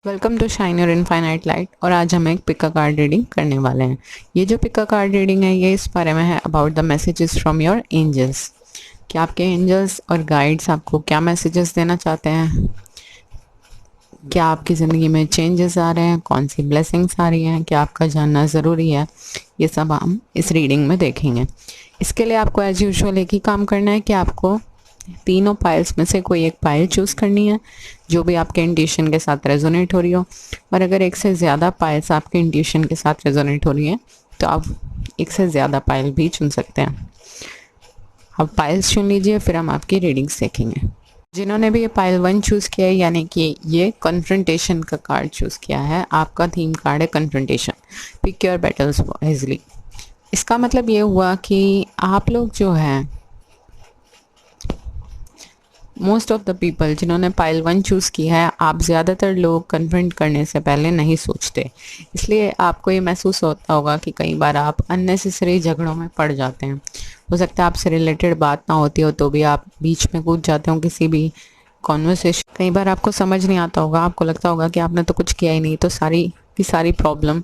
Welcome to shine your infinite light. और आज हम एक पिका कार्ड रीडिंग करने वाले हैं। ये जो पिका कार्ड रीडिंग है ये इस बारे में है about the messages from your angels. कि आपके एंजल्स और गाइड्स आपको क्या मैसेजेस देना चाहते हैं, क्या आपकी ज़िंदगी में चेंजेस आ रहे हैं, कौन सी ब्लेसिंग्स आ रही हैं, क्या आपका जानना ज़रूरी है, ये सब हम इस रीडिंग में देखेंगे। इसके लिए आपको एज यूजुअल एक ही काम करना है कि आपको तीनों पाइल्स में से कोई एक पाइल चूज़ करनी है जो भी आपके इंट्यूशन के साथ रेजोनेट हो रही हो। और अगर एक से ज़्यादा पाइल्स आपके इंट्यूशन के साथ रेजोनेट हो रही हैं तो आप एक से ज़्यादा पाइल भी चुन सकते हैं। अब पाइल्स चुन लीजिए, फिर हम आपकी रीडिंग्स देखेंगे। जिन्होंने भी ये पाइल 1 चूज़ किया है, यानी कि ये कन्फ्रंटेशन का कार्ड चूज़ किया है, आपका थीम कार्ड है confrontation. Pick your battles wisely. इसका मतलब ये हुआ कि आप लोग जो हैं, मोस्ट ऑफ द पीपल जिन्होंने पाइल 1 चूज़ की है, आप ज़्यादातर लोग कन्फ्रंट करने से पहले नहीं सोचते। इसलिए आपको ये महसूस होता होगा कि कई बार आप अननेसेसरी झगड़ों में पड़ जाते हैं। हो सकता है आपसे रिलेटेड बात ना होती हो तो भी आप बीच में कूद जाते हो किसी भी कॉन्वर्सेशन। कई बार आपको समझ नहीं आता होगा, आपको लगता होगा कि आपने तो कुछ किया ही नहीं, तो सारी की सारी प्रॉब्लम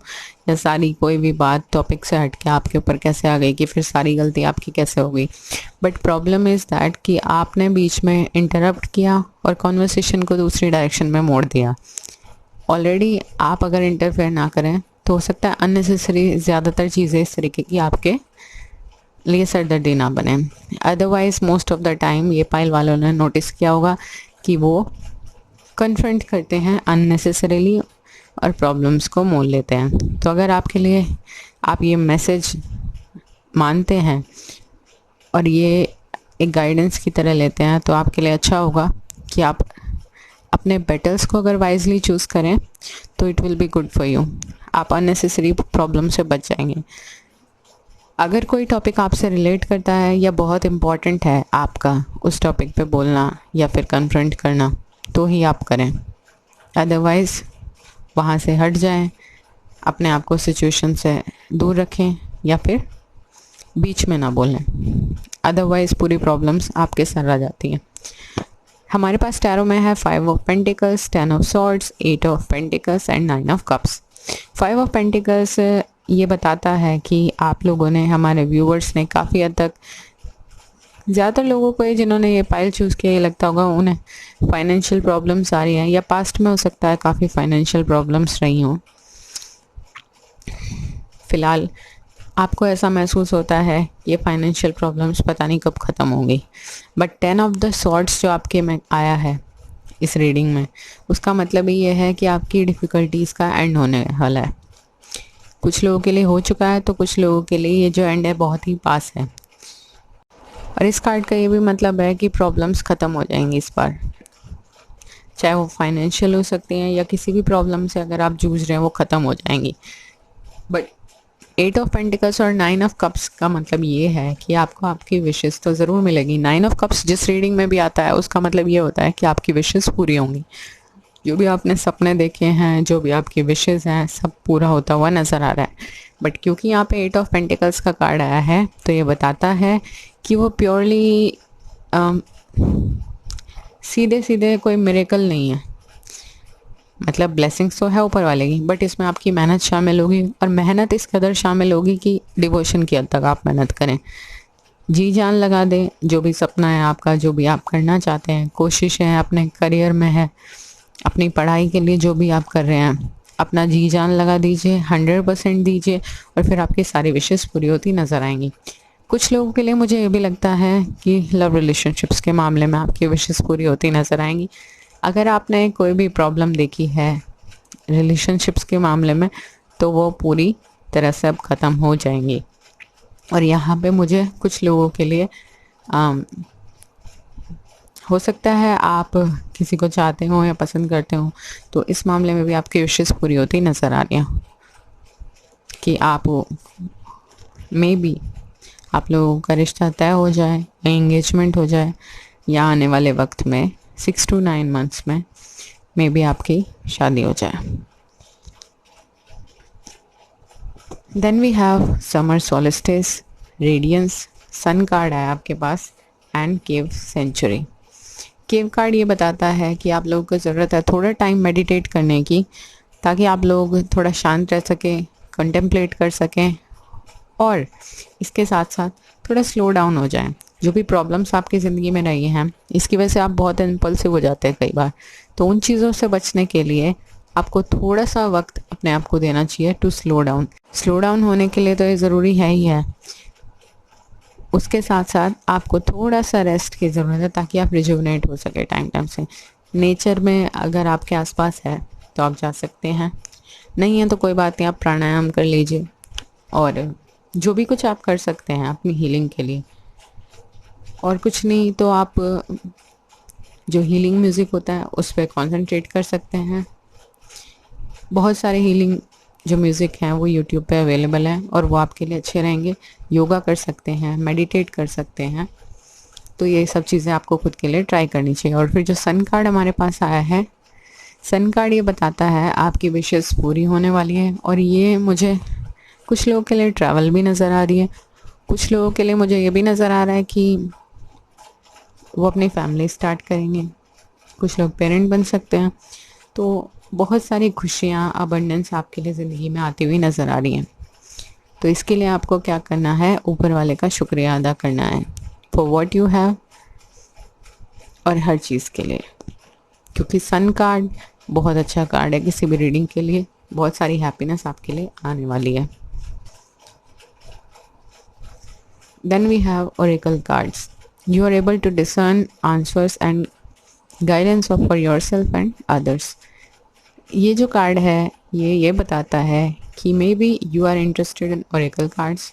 या सारी कोई भी बात टॉपिक से हट के आपके ऊपर कैसे आ गई, कि फिर सारी गलती आपकी कैसे हो गई। बट प्रॉब्लम इज़ दैट कि आपने बीच में इंटरप्ट किया और कॉन्वर्सेशन को दूसरी डायरेक्शन में मोड़ दिया। ऑलरेडी आप अगर इंटरफेयर ना करें तो हो सकता है अननेसेसरी ज़्यादातर चीज़ें इस तरीके की आपके लिए सरदर्दी ना बने। Otherwise most of the time ये पाइल वालों ने नोटिस किया होगा कि वो कन्फ्रंट करते हैं अननेसेसरीली और प्रॉब्लम्स को मोल लेते हैं। तो अगर आपके लिए आप ये मैसेज मानते हैं और ये एक गाइडेंस की तरह लेते हैं तो आपके लिए अच्छा होगा कि आप अपने बैटल्स को अगर वाइजली चूज़ करें तो it will be good for you. आप अननेसेसरी प्रॉब्लम से बच जाएंगे। अगर कोई टॉपिक आपसे रिलेट करता है या बहुत इम्पॉर्टेंट है आपका उस टॉपिक पे बोलना या फिर कन्फ्रंट करना, तो ही आप करें। अदरवाइज़ वहाँ से हट जाएं, अपने आप को सिचुएशन से दूर रखें या फिर बीच में ना बोलें। अदरवाइज़ पूरी प्रॉब्लम्स आपके सर आ जाती हैं। हमारे पास टैरो में है 5 of pentacles, 10 of swords, 8 of pentacles and 9 of cups. 5 of pentacles ये बताता है कि आप लोगों ने, हमारे व्यूवर्स ने काफ़ी हद तक, ज़्यादातर लोगों को जिन्होंने ये पाइल चूज़ किया ये लगता होगा उन्हें फाइनेंशियल प्रॉब्लम्स आ रही हैं, या पास्ट में हो सकता है काफ़ी फाइनेंशियल प्रॉब्लम्स रही हों। फ़िलहाल आपको ऐसा महसूस होता है ये फाइनेंशियल प्रॉब्लम्स पता नहीं कब ख़त्म होंगी। बट 10 ऑफ द सॉर्ड्स जो आपके में आया है इस रीडिंग में, उसका मतलब ही ये है कि आपकी डिफ़िकल्टीज़ का एंड होने वाला है। कुछ लोगों के लिए हो चुका है तो कुछ लोगों के लिए ये जो एंड है बहुत ही पास है। और इस कार्ड का ये भी मतलब है कि प्रॉब्लम्स ख़त्म हो जाएंगी इस बार, चाहे वो फाइनेंशियल हो सकती हैं या किसी भी प्रॉब्लम से अगर आप जूझ रहे हैं वो ख़त्म हो जाएंगी। बट 8 ऑफ पेंटिकल्स और 9 ऑफ कप्स का मतलब ये है कि आपको आपकी विशेस तो ज़रूर मिलेगी। 9 ऑफ कप्स जिस रीडिंग में भी आता है उसका मतलब ये होता है कि आपकी विशेस पूरी होंगी। जो भी आपने सपने देखे हैं, जो भी आपकी विशेस हैं, सब पूरा होता हुआ नज़र आ रहा है। बट क्योंकि यहाँ पे 8 ऑफ पेंटिकल्स का कार्ड आया है तो ये बताता है कि वो प्योरली सीधे सीधे कोई मिरेकल नहीं है। मतलब ब्लेसिंग्स तो है ऊपर वाले की, बट इसमें आपकी मेहनत शामिल होगी, और मेहनत इस कदर शामिल होगी कि डिवोशन की हद तक आप मेहनत करें, जी जान लगा दें। जो भी सपना है आपका, जो भी आप करना चाहते हैं, कोशिश है अपने करियर में है, अपनी पढ़ाई के लिए जो भी आप कर रहे हैं, अपना जी जान लगा दीजिए, 100% दीजिए, और फिर आपकी सारी विशेष पूरी होती नज़र आएंगी। कुछ लोगों के लिए मुझे ये भी लगता है कि लव रिलेशनशिप्स के मामले में आपकी विशेष पूरी होती नज़र आएंगी। अगर आपने कोई भी प्रॉब्लम देखी है रिलेशनशिप्स के मामले में तो वो पूरी तरह से अब ख़त्म हो जाएंगी। और यहाँ पे मुझे कुछ लोगों के लिए हो सकता है आप किसी को चाहते हो या पसंद करते हो, तो इस मामले में भी आपकी विशेष पूरी होती नज़र आ रही हैं कि आप मे बी आप लोगों का रिश्ता तय हो जाए, एंगेजमेंट हो जाए, या आने वाले वक्त में 6 to 9 मंथ्स में मे बी आपकी शादी हो जाए। Then we have summer solstice, radiance, sun card है आपके पास, and cave century. Cave card ये बताता है कि आप लोगों को ज़रूरत है थोड़ा टाइम मेडिटेट करने की, ताकि आप लोग थोड़ा शांत रह सकें, कंटेम्पलेट कर सकें और इसके साथ साथ थोड़ा स्लो डाउन हो जाएं। जो भी प्रॉब्लम्स आपकी ज़िंदगी में रही हैं, इसकी वजह से आप बहुत इम्पल्सिव हो जाते हैं कई बार, तो उन चीज़ों से बचने के लिए आपको थोड़ा सा वक्त अपने आप को देना चाहिए to slow down. Slow down होने के लिए तो ये ज़रूरी है ही है, उसके साथ साथ आपको थोड़ा सा रेस्ट की ज़रूरत है ताकि आप रिजुवनेट हो सके टाइम टाइम से। नेचर में अगर आपके आसपास है तो आप जा सकते हैं, नहीं है तो कोई बात नहीं, आप प्राणायाम कर लीजिए और जो भी कुछ आप कर सकते हैं अपनी हीलिंग के लिए। और कुछ नहीं तो आप जो हीलिंग म्यूज़िक होता है उस पर कॉन्सेंट्रेट कर सकते हैं। बहुत सारे हीलिंग जो म्यूज़िक हैं वो यूट्यूब पे अवेलेबल हैं और वो आपके लिए अच्छे रहेंगे। योगा कर सकते हैं, मेडिटेट कर सकते हैं, तो ये सब चीज़ें आपको खुद के लिए ट्राई करनी चाहिए। और फिर जो सन कार्ड हमारे पास आया है, सन कार्ड ये बताता है आपकी विशेस पूरी होने वाली है। और ये मुझे कुछ लोगों के लिए ट्रैवल भी नज़र आ रही है, कुछ लोगों के लिए मुझे ये भी नज़र आ रहा है कि वो अपनी फैमिली स्टार्ट करेंगे, कुछ लोग पेरेंट बन सकते हैं। तो बहुत सारी खुशियाँ, अबंडेंस आपके लिए ज़िंदगी में आती हुई नज़र आ रही हैं। तो इसके लिए आपको क्या करना है, ऊपर वाले का शुक्रिया अदा करना है फॉर व्हाट यू हैव, और हर चीज़ के लिए, क्योंकि सन कार्ड बहुत अच्छा कार्ड है किसी भी रीडिंग के लिए। बहुत सारी हैप्पीनेस आपके लिए आने वाली है। Then we have oracle cards. You are able to discern answers and guidance for yourself and others. ये जो कार्ड है ये बताता है कि maybe you are interested in oracle cards,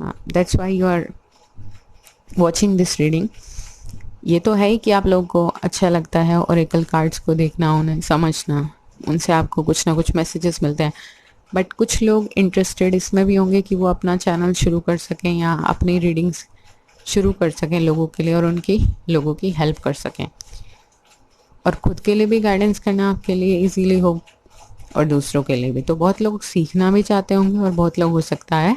that's why you are watching this reading. ये तो है ही कि आप लोगों को अच्छा लगता है ओरेकल कार्ड्स को देखना, उन्हें समझना, उनसे आपको कुछ ना कुछ मैसेजेस मिलते हैं। बट कुछ लोग इंटरेस्टेड इसमें भी होंगे कि वो अपना चैनल शुरू कर सकें या अपनी रीडिंग्स शुरू कर सकें लोगों के लिए, और उनकी लोगों की हेल्प कर सकें, और ख़ुद के लिए भी गाइडेंस करना आपके लिए इजीली हो और दूसरों के लिए भी। तो बहुत लोग सीखना भी चाहते होंगे और बहुत लोग हो सकता है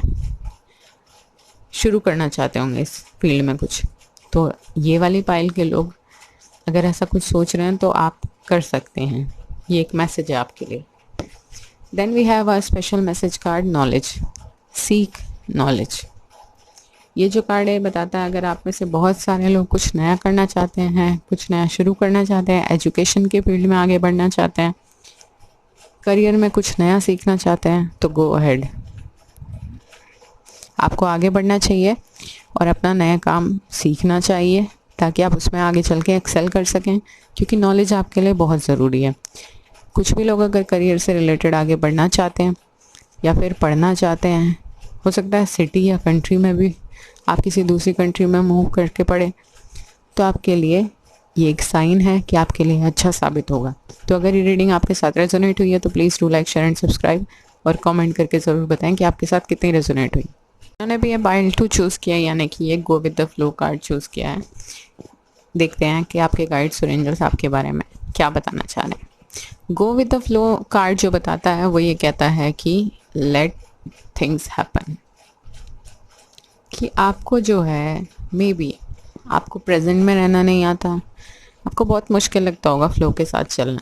शुरू करना चाहते होंगे इस फील्ड में कुछ। तो ये वाली पाइल के लोग अगर ऐसा कुछ सोच रहे हैं तो आप कर सकते हैं, ये एक मैसेज है आपके लिए। Then we have a special message card, knowledge, seek knowledge. ये जो कार्ड है बताता है अगर आप में से बहुत सारे लोग कुछ नया करना चाहते हैं, कुछ नया शुरू करना चाहते हैं, एजुकेशन के फील्ड में आगे बढ़ना चाहते हैं, करियर में कुछ नया सीखना चाहते हैं, तो गो अहेड, आपको आगे बढ़ना चाहिए और अपना नया काम सीखना चाहिए ताकि आप उसमें आगे चल के एक्सेल कर सकें, क्योंकि नॉलेज आपके लिए बहुत ज़रूरी है। कुछ भी लोग अगर करियर से रिलेटेड आगे बढ़ना चाहते हैं या फिर पढ़ना चाहते हैं, हो सकता है सिटी या कंट्री में भी आप किसी दूसरी कंट्री में मूव करके पढ़े, तो आपके लिए ये एक साइन है कि आपके लिए अच्छा साबित होगा। तो अगर ये रीडिंग आपके साथ रेजोनेट हुई है तो please do like, share and subscribe, और कमेंट करके ज़रूर बताएं कि आपके साथ कितनी रेजोनेट हुई। मैंने भी ये पाइल 2 चूज़ किया, यानी कि ये गो with the flow card choose किया है। देखते हैं कि आपके गाइड्स और एंजल्स आपके बारे में क्या बताना चाह रहे हैं। गो विद द फ्लो कार्ड जो बताता है वो ये कहता है कि लेट थिंग्स हैपन, कि आपको जो है मे बी आपको प्रेजेंट में रहना नहीं आता, आपको बहुत मुश्किल लगता होगा फ्लो के साथ चलना,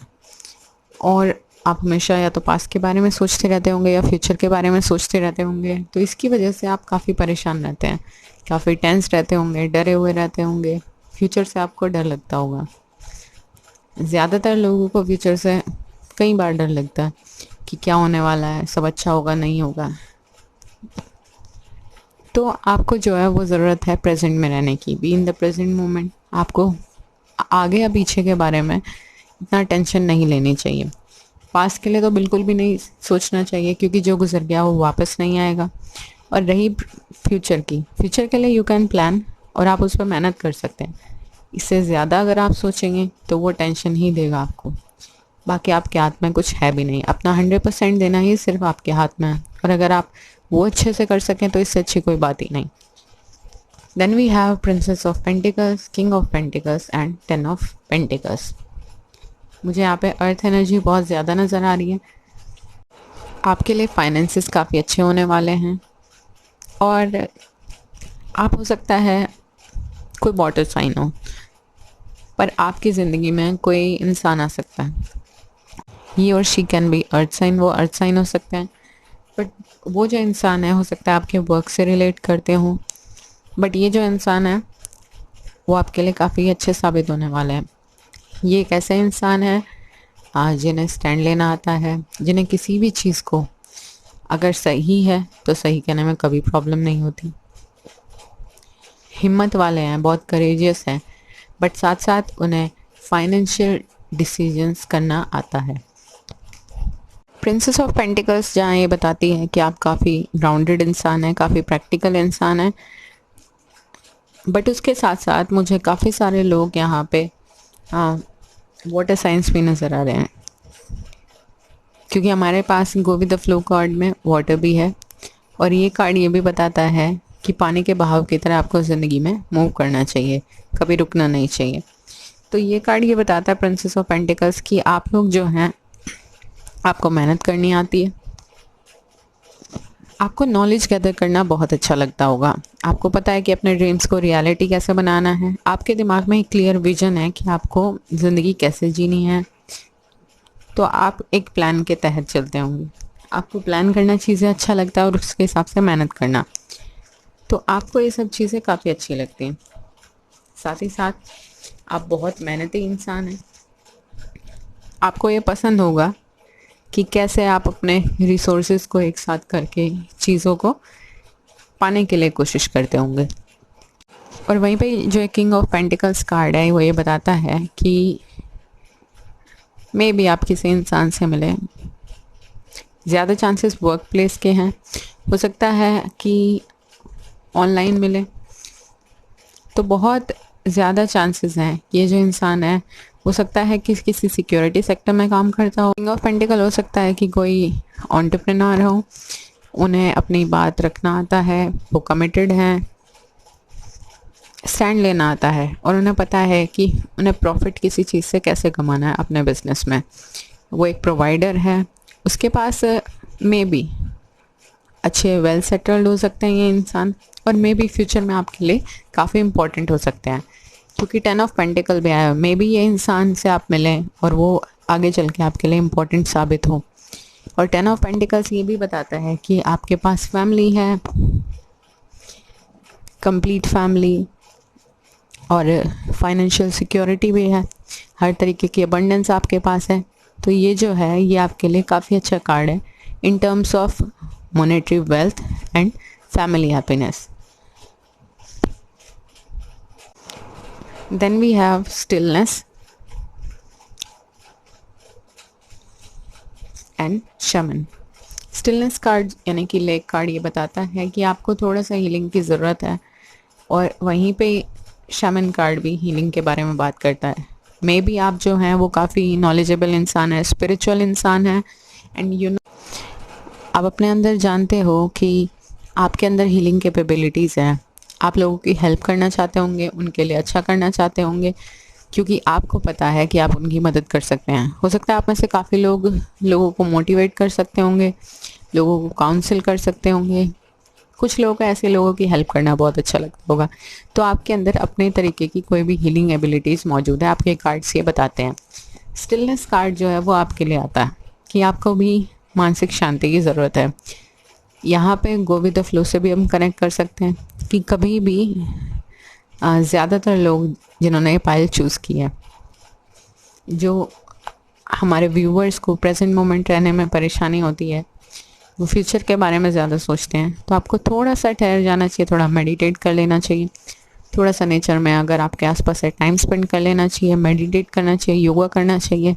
और आप हमेशा या तो पास्ट के बारे में सोचते रहते होंगे या फ्यूचर के बारे में सोचते रहते होंगे। तो इसकी वजह से आप काफ़ी परेशान रहते हैं, काफ़ी टेंस रहते होंगे, डरे हुए रहते होंगे, फ्यूचर से आपको डर लगता होगा। ज़्यादातर लोगों को फ्यूचर से कई बार डर लगता है कि क्या होने वाला है, सब अच्छा होगा नहीं होगा। तो आपको जो है वो ज़रूरत है प्रेजेंट में रहने की, be in the present moment. आपको आगे या पीछे के बारे में इतना टेंशन नहीं लेनी चाहिए। पास्ट के लिए तो बिल्कुल भी नहीं सोचना चाहिए, क्योंकि जो गुजर गया वो वापस नहीं आएगा। और रही फ्यूचर की, फ्यूचर के लिए यू कैन प्लान और आप उस पर मेहनत कर सकते हैं। इससे ज़्यादा अगर आप सोचेंगे तो वो टेंशन ही देगा आपको। बाकी आपके हाथ में कुछ है भी नहीं, अपना 100% देना ही सिर्फ आपके हाथ में है, और अगर आप वो अच्छे से कर सकें तो इससे अच्छी कोई बात ही नहीं। Then we have princess of pentacles, king of pentacles and 10 of pentacles. मुझे यहाँ पे अर्थ एनर्जी बहुत ज़्यादा नज़र आ रही है। आपके लिए फाइनेंसेस काफ़ी अच्छे होने वाले हैं, और आप हो सकता है कोई वाटर साइन हो, पर आपकी ज़िंदगी में कोई इंसान आ सकता है, ही और she can be earth sign, वो अर्थ साइन हो सकते हैं, बट वो जो इंसान है हो सकता है आपके वर्क से रिलेट करते हों, बट ये जो इंसान है वो आपके लिए काफ़ी अच्छे साबित होने वाले हैं। ये एक ऐसा इंसान है जिन्हें स्टैंड लेना आता है, जिन्हें किसी भी चीज़ को अगर सही है तो सही कहने में कभी प्रॉब्लम नहीं होती, हिम्मत वाले हैं, बहुत करेजियस हैं, बट साथ साथ उन्हें फाइनेंशियल डिसीजंस करना आता है। प्रिंसेस ऑफ पेंटिकल्स जहाँ ये बताती है कि आप काफ़ी ग्राउंडेड इंसान हैं, काफ़ी प्रैक्टिकल इंसान हैं, बट उसके साथ साथ मुझे काफ़ी सारे लोग यहाँ पे वाटर साइंस भी नज़र आ रहे हैं, क्योंकि हमारे पास go with the flow card में वाटर भी है, और ये कार्ड ये भी बताता है कि पानी के बहाव की तरह आपको ज़िंदगी में मूव करना चाहिए, कभी रुकना नहीं चाहिए। तो ये कार्ड ये बताता है प्रिंसेस ऑफ पेंटिकल्स कि आप लोग जो हैं, आपको मेहनत करनी आती है, आपको नॉलेज गैदर करना बहुत अच्छा लगता होगा, आपको पता है कि अपने ड्रीम्स को रियलिटी कैसे बनाना है, आपके दिमाग में एक क्लियर विजन है कि आपको ज़िंदगी कैसे जीनी है, तो आप एक प्लान के तहत चलते होंगे, आपको प्लान करना चीज़ें अच्छा लगता है और उसके हिसाब से मेहनत करना, तो आपको ये सब चीज़ें काफ़ी अच्छी लगती हैं। साथ ही साथ आप बहुत मेहनती इंसान हैं, आपको ये पसंद होगा कि कैसे आप अपने रिसोर्सेज को एक साथ करके चीज़ों को पाने के लिए कोशिश करते होंगे। और वहीं पे जो किंग ऑफ पेंटिकल्स कार्ड है वो ये बताता है कि मे बी आप किसी इंसान से मिले, ज़्यादा चांसेस वर्क प्लेस के हैं, हो सकता है कि ऑनलाइन मिले, तो बहुत ज़्यादा चांसेस हैं ये जो इंसान है हो सकता है कि किसी सिक्योरिटी सेक्टर में काम करता हो। किंग ऑफ पेंटिकल हो सकता है कि कोई एंटरप्रेन्योर हो, उन्हें अपनी बात रखना आता है, वो कमिटेड हैं, स्टैंड लेना आता है, और उन्हें पता है कि उन्हें प्रॉफिट किसी चीज़ से कैसे कमाना है अपने बिजनेस में। वो एक प्रोवाइडर है, उसके पास मे बी अच्छे वेल सेटल्ड हो सकते हैं ये इंसान, और मे बी फ्यूचर में आपके लिए काफ़ी इंपॉर्टेंट हो सकते हैं, क्योंकि 10 ऑफ पेंटिकल भी आया है। मे बी ये इंसान से आप मिलें और वो आगे चल के आपके लिए इम्पोर्टेंट साबित हो। और 10 ऑफ पेंटिकल्स ये भी बताता है कि आपके पास फैमिली है, कंप्लीट फैमिली, और फाइनेंशियल सिक्योरिटी भी है, हर तरीके की अबंडेंस आपके पास है। तो ये जो है ये आपके लिए काफ़ी अच्छा कार्ड है in terms of monetary wealth and family happiness. Then we have stillness and shaman. Stillness card यानी कि लेक कार्ड ये बताता है कि आपको थोड़ा सा हीलिंग की ज़रूरत है, और वहीं पे शमन कार्ड भी हीलिंग के बारे में बात करता है। मे बी आप जो हैं वो काफ़ी नॉलेजेबल इंसान है, स्पिरिचुअल इंसान है, एंड यू नो आप अपने अंदर जानते हो कि आपके अंदर हीलिंग कैपेबिलिटीज़ हैं, आप लोगों की हेल्प करना चाहते होंगे, उनके लिए अच्छा करना चाहते होंगे, क्योंकि आपको पता है कि आप उनकी मदद कर सकते हैं। हो सकता है आप में से काफ़ी लोगों को मोटिवेट कर सकते होंगे, लोगों को काउंसिल कर सकते होंगे, कुछ लोगों को ऐसे लोगों की हेल्प करना बहुत अच्छा लगता होगा। तो आपके अंदर अपने तरीके की कोई भी हीलिंग एबिलिटीज़ मौजूद है, आपके कार्ड्स ये बताते हैं। स्टिलनेस कार्ड जो है वो आपके लिए आता है कि आपको भी मानसिक शांति की ज़रूरत है। यहाँ पे गो विद द फ्लो से भी हम कनेक्ट कर सकते हैं कि कभी भी ज़्यादातर लोग जिन्होंने ये पाइल चूज़ की है, जो हमारे व्यूवर्स को प्रेजेंट मोमेंट रहने में परेशानी होती है, वो फ्यूचर के बारे में ज़्यादा सोचते हैं, तो आपको थोड़ा सा ठहर जाना चाहिए, थोड़ा मेडिटेट कर लेना चाहिए, थोड़ा सा नेचर में अगर आपके आसपास है टाइम स्पेंड कर लेना चाहिए, मेडिटेट करना चाहिए, योगा करना चाहिए,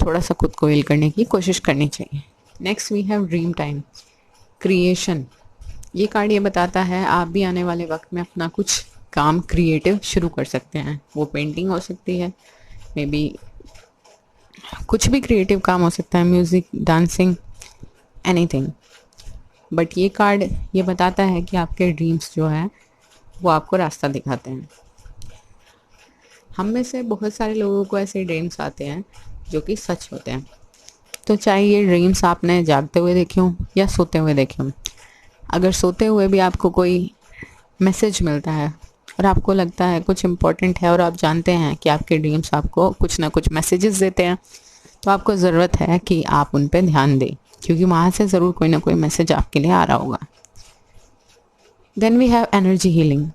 थोड़ा सा खुद को हील करने की कोशिश करनी चाहिए। Next we have dream time, creation. ये कार्ड ये बताता है आप भी आने वाले वक्त में अपना कुछ काम क्रिएटिव शुरू कर सकते हैं। वो पेंटिंग हो सकती है, मे बी कुछ भी क्रिएटिव काम हो सकता है, म्यूज़िक, डांसिंग, एनीथिंग। बट ये कार्ड ये बताता है कि आपके ड्रीम्स जो हैं वो आपको रास्ता दिखाते हैं। हम में से बहुत सारे लोगों को ऐसे ड्रीम्स आते हैं जो कि सच होते हैं। तो चाहे ये ड्रीम्स आपने जागते हुए देखे हों या सोते हुए देखे हों, अगर सोते हुए भी आपको कोई मैसेज मिलता है और आपको लगता है कुछ इम्पोर्टेंट है और आप जानते हैं कि आपके ड्रीम्स आपको कुछ ना कुछ मैसेजेस देते हैं, तो आपको ज़रूरत है कि आप उन पर ध्यान दें, क्योंकि वहाँ से ज़रूर कोई ना कोई मैसेज आपके लिए आ रहा होगा। Then we have energy healing.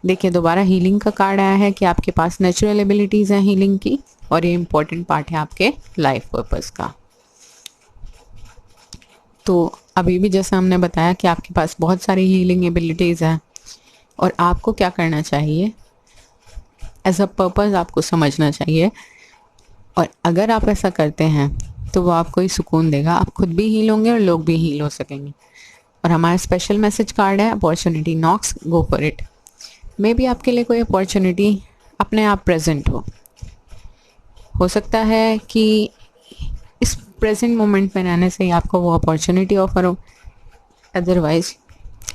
देखिए, दोबारा हीलिंग का कार्ड आया है कि आपके पास नेचुरल एबिलिटीज़ हैं हीलिंग की, और ये इम्पोर्टेंट पार्ट है आपके लाइफ पर्पस का। तो अभी भी जैसा हमने बताया कि आपके पास बहुत सारी हीलिंग एबिलिटीज़ हैं, और आपको क्या करना चाहिए, एज अ पर्पस आपको समझना चाहिए। और अगर आप ऐसा करते हैं तो वो आपको ही सुकून देगा, आप खुद भी हील होंगे और लोग भी हील हो सकेंगे। और हमारा स्पेशल मैसेज कार्ड है opportunity knocks, go for it. Maybe आपके लिए कोई अपॉर्चुनिटी अपने आप प्रेजेंट हो सकता है कि इस प्रेजेंट मोमेंट में रहने से ही आपको वो अपॉर्चुनिटी ऑफर हो, अदरवाइज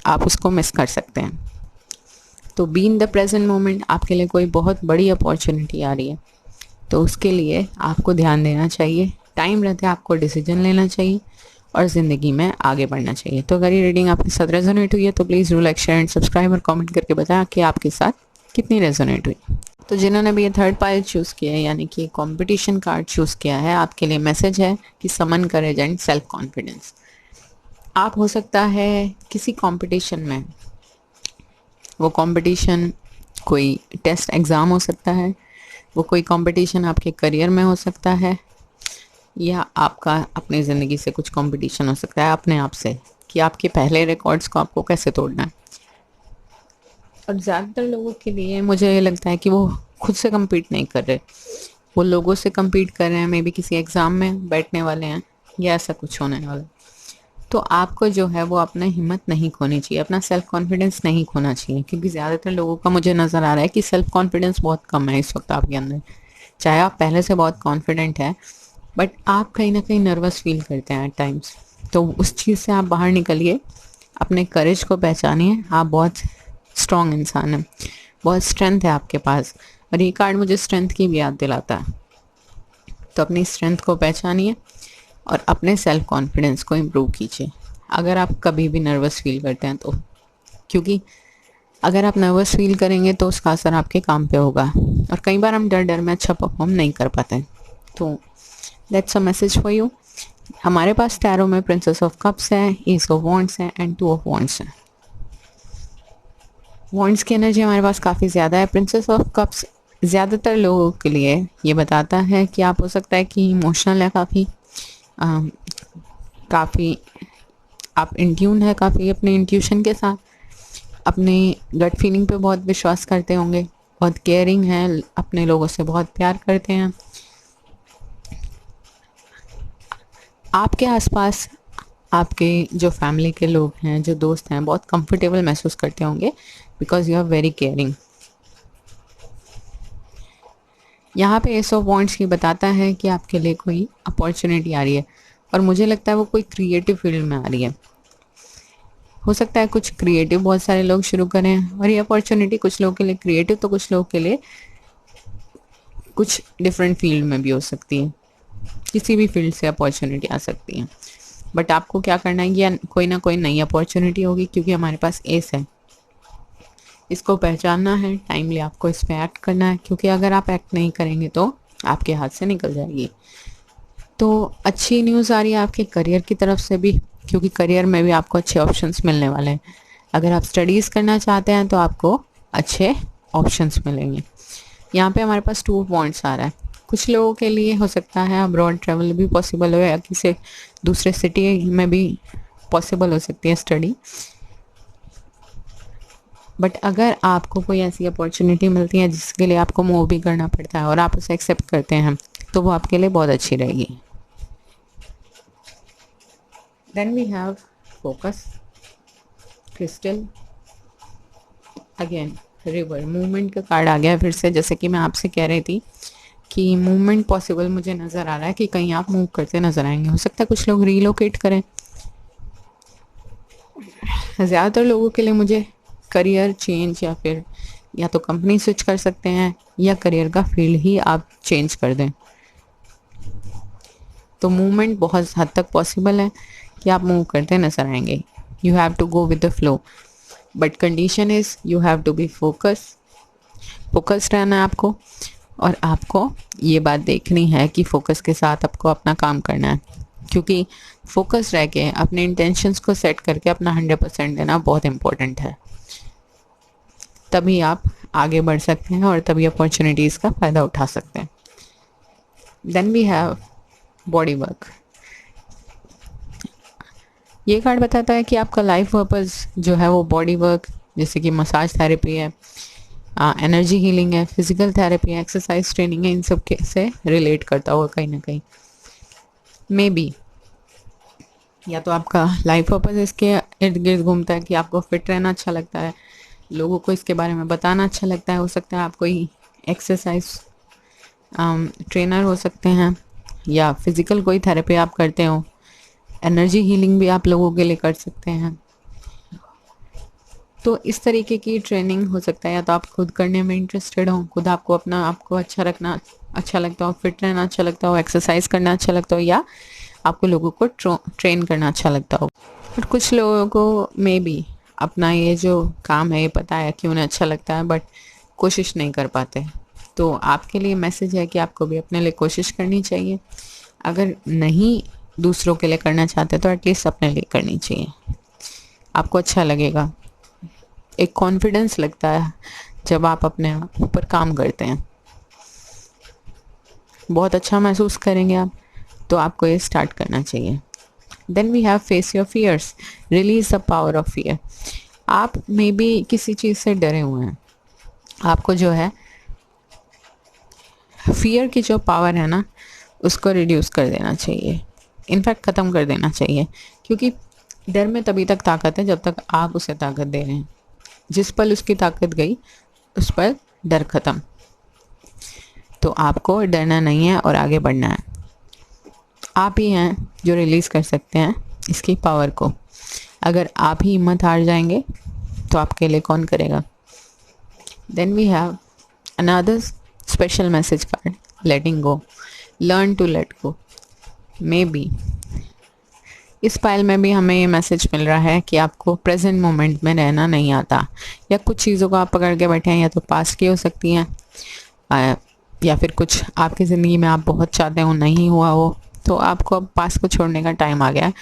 आप उसको मिस कर सकते हैं। तो be in the present moment, आपके लिए कोई बहुत बड़ी अपॉर्चुनिटी आ रही है, तो उसके लिए आपको ध्यान देना चाहिए, टाइम रहते आपको डिसीजन लेना चाहिए और ज़िंदगी में आगे बढ़ना चाहिए। तो अगर ये रीडिंग आपके साथ रेजोनेट हुई है तो please do like, share and subscribe, और कमेंट करके बताएं कि आपके साथ कितनी रेजोनेट हुई। तो जिन्होंने भी ये थर्ड पाइल चूज़ किया है, यानी कि कंपटीशन कार्ड चूज़ किया है, आपके लिए मैसेज है कि समन करेज एंड सेल्फ कॉन्फिडेंस। आप हो सकता है किसी कंपटीशन में, वो कंपटीशन कोई टेस्ट एग्ज़ाम हो सकता है, वो कोई कंपटीशन आपके करियर में हो सकता है, या आपका अपनी ज़िंदगी से कुछ कंपटीशन हो सकता है अपने आप से, कि आपके पहले रिकॉर्ड्स को आपको कैसे तोड़ना है। और ज़्यादातर लोगों के लिए मुझे ये लगता है कि वो खुद से compete नहीं कर रहे, वो लोगों से compete कर रहे हैं, मे बी किसी एग्ज़ाम में बैठने वाले हैं या ऐसा कुछ होने वाला। तो आपको जो है वो अपना हिम्मत नहीं खोनी चाहिए, अपना सेल्फ कॉन्फिडेंस नहीं खोना चाहिए, क्योंकि ज़्यादातर लोगों का मुझे नज़र आ रहा है कि सेल्फ कॉन्फिडेंस बहुत कम है इस वक्त आपके अंदर। चाहे आप पहले से बहुत कॉन्फिडेंट है, बट आप कहीं ना कहीं नर्वस फील करते हैं एट टाइम्स। तो उस चीज़ से आप बाहर निकलिए, अपने करेज को पहचानिए। आप बहुत स्ट्रॉन्ग इंसान हैं, बहुत स्ट्रेंथ है आपके पास, और ये कार्ड मुझे स्ट्रेंथ की भी याद दिलाता है। तो अपनी स्ट्रेंथ को पहचानिए और अपने सेल्फ कॉन्फिडेंस को इम्प्रूव कीजिए अगर आप कभी भी नर्वस फील करते हैं तो, क्योंकि अगर आप नर्वस फील करेंगे तो उसका असर आपके काम पे होगा, और कई बार हम डर डर में अच्छा परफॉर्म नहीं कर पाते। तो that's a message for you. हमारे पास टैरो में प्रिंसेस ऑफ कप्स है, एस ऑफ वॉन्ड्स है एंड टू ऑफ वॉन्ड्स है। वॉन्ड्स की एनर्जी हमारे पास काफ़ी ज़्यादा है। प्रिंसेस ऑफ कप्स ज़्यादातर लोगों के लिए ये बताता है कि आप हो सकता है कि इमोशनल है, काफ़ी आप इंट्यून है काफ़ी अपने इंट्यूशन के साथ, अपने गट फीलिंग पे बहुत विश्वास करते होंगे, बहुत केयरिंग है, अपने लोगों से बहुत प्यार करते हैं। आपके आसपास आपके जो फैमिली के लोग हैं, जो दोस्त हैं, बहुत कंफर्टेबल महसूस करते होंगे because you are very caring. यहाँ पे एस ऑफ वॉन्ड्स की बताता है कि आपके लिए कोई अपॉर्चुनिटी आ रही है, और मुझे लगता है वो कोई क्रिएटिव फील्ड में आ रही है। हो सकता है कुछ क्रिएटिव बहुत सारे लोग शुरू करें, और ये अपॉर्चुनिटी कुछ लोगों के लिए क्रिएटिव तो कुछ लोगों के लिए कुछ डिफरेंट फील्ड में भी हो सकती है। किसी भी फील्ड से अपॉर्चुनिटी आ सकती है, बट आपको क्या करना है, ये कोई ना कोई नई अपॉर्चुनिटी होगी, क्योंकि हमारे पास एस है। इसको पहचानना है, टाइमली आपको इस पर एक्ट करना है, क्योंकि अगर आप एक्ट नहीं करेंगे तो आपके हाथ से निकल जाएगी। तो अच्छी न्यूज़ आ रही है आपके करियर की तरफ से भी, क्योंकि करियर में भी आपको अच्छे ऑप्शंस मिलने वाले हैं। अगर आप स्टडीज़ करना चाहते हैं तो आपको अच्छे ऑप्शंस मिलेंगे। यहाँ पे हमारे पास टू ऑफ वॉन्ड्स आ रहा है। कुछ लोगों के लिए हो सकता है अब्रॉड ट्रैवल भी पॉसिबल हो, या किसी दूसरे सिटी में भी पॉसिबल हो सकती है स्टडी। बट अगर आपको कोई ऐसी अपॉर्चुनिटी मिलती है जिसके लिए आपको मूव भी करना पड़ता है और आप उसे एक्सेप्ट करते हैं, तो वो आपके लिए बहुत अच्छी रहेगी। Then we have focus, crystal, again river, movement का कार्ड आ गया है फिर से। जैसे कि मैं आपसे कह रही थी कि मूवमेंट पॉसिबल मुझे नज़र आ रहा है कि कहीं आप मूव करते नज़र आएंगे। हो सकता है कुछ लोग रीलोकेट करें। ज़्यादातर लोगों के लिए मुझे करियर चेंज, या फिर या तो कंपनी स्विच कर सकते हैं, या करियर का फील्ड ही आप चेंज कर दें। तो मूवमेंट बहुत हद तक पॉसिबल है कि आप मूव करते नजर आएंगे। You have to go with the flow. But condition is you have to be focused रहना है आपको, और आपको ये बात देखनी है कि फोकस के साथ आपको अपना काम करना है, क्योंकि फोकस रह के अपने इंटेंशंस को सेट करके अपना 100% देना बहुत इम्पोर्टेंट है। तभी आप आगे बढ़ सकते हैं और तभी अपॉर्चुनिटीज़ का फ़ायदा उठा सकते हैं। Then we have body work. ये कार्ड बताता है कि आपका लाइफ पर्पस जो है वो बॉडी वर्क, जैसे कि मसाज थेरेपी है, एनर्जी हीलिंग है, फिजिकल थेरेपी है, एक्सरसाइज ट्रेनिंग है, इन सब के से रिलेट करता होगा कहीं ना कहीं। मे बी या तो आपका लाइफ पर्पस इसके इर्द गिर्द घूमता है कि आपको फिट रहना अच्छा लगता है, लोगों को इसके बारे में बताना अच्छा लगता है। हो सकता है आप कोई एक्सरसाइज ट्रेनर हो सकते हैं, या फिज़िकल कोई थेरेपी आप करते हो, एनर्जी हीलिंग भी आप लोगों के लिए कर सकते हैं। तो इस तरीके की ट्रेनिंग हो सकता है, या तो आप खुद करने में इंटरेस्टेड हो, खुद आपको अपना आपको अच्छा रखना अच्छा लगता हो, फिट रहना अच्छा लगता हो, एक्सरसाइज करना अच्छा लगता हो, या आपको लोगों को ट्रेन करना अच्छा लगता हो। और कुछ लोगों को मे बी अपना ये जो काम है ये पता है कि उन्हें अच्छा लगता है, बट कोशिश नहीं कर पाते। तो आपके लिए मैसेज है कि आपको भी अपने लिए कोशिश करनी चाहिए। अगर नहीं दूसरों के लिए करना चाहते तो एटलीस्ट अपने लिए करनी चाहिए। आपको अच्छा लगेगा, एक कॉन्फिडेंस लगता है जब आप अपने ऊपर काम करते हैं, बहुत अच्छा महसूस करेंगे आप। तो आपको ये स्टार्ट करना चाहिए। Then we have face your fears, release the power of fear. आप मे बी किसी चीज़ से डरे हुए हैं, आपको जो है फियर की जो पावर है ना उसको रिड्यूस कर देना चाहिए, इनफैक्ट ख़त्म कर देना चाहिए। क्योंकि डर में तभी तक ताकत है जब तक आप उसे ताकत दे रहे हैं। जिस पल उसकी ताकत गई उस पल डर ख़त्म। तो आपको डरना नहीं है और आगे बढ़ना है। आप ही हैं जो रिलीज़ कर सकते हैं इसकी पावर को। अगर आप ही हिम्मत हार जाएंगे तो आपके लिए कौन करेगा। Then we have another special message card, letting go, learn to let go. Maybe इस पाइल में भी हमें ये मैसेज मिल रहा है कि आपको प्रेजेंट मोमेंट में रहना नहीं आता, या कुछ चीज़ों को आप पकड़ के बैठे हैं, या तो पास्ट की हो सकती हैं, या फिर कुछ आपकी ज़िंदगी में आप बहुत चाहते हो नहीं हुआ हो, तो आपको अब पास्ट को छोड़ने का टाइम आ गया है।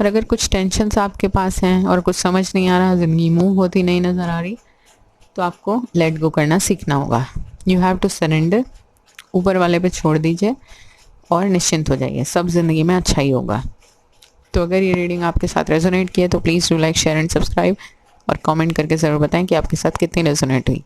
और अगर कुछ टेंशन्स आपके पास हैं और कुछ समझ नहीं आ रहा, ज़िंदगी मूव होती नहीं नज़र आ रही, तो आपको लेट गो करना सीखना होगा। यू हैव टू सरेंडर, ऊपर वाले पे छोड़ दीजिए और निश्चिंत हो जाइए, सब ज़िंदगी में अच्छा ही होगा। तो अगर ये रीडिंग आपके साथ रेजोनेट किया तो please do like, share and subscribe, और कमेंट करके ज़रूर बताएं कि आपके साथ कितनी रेजोनेट हुई।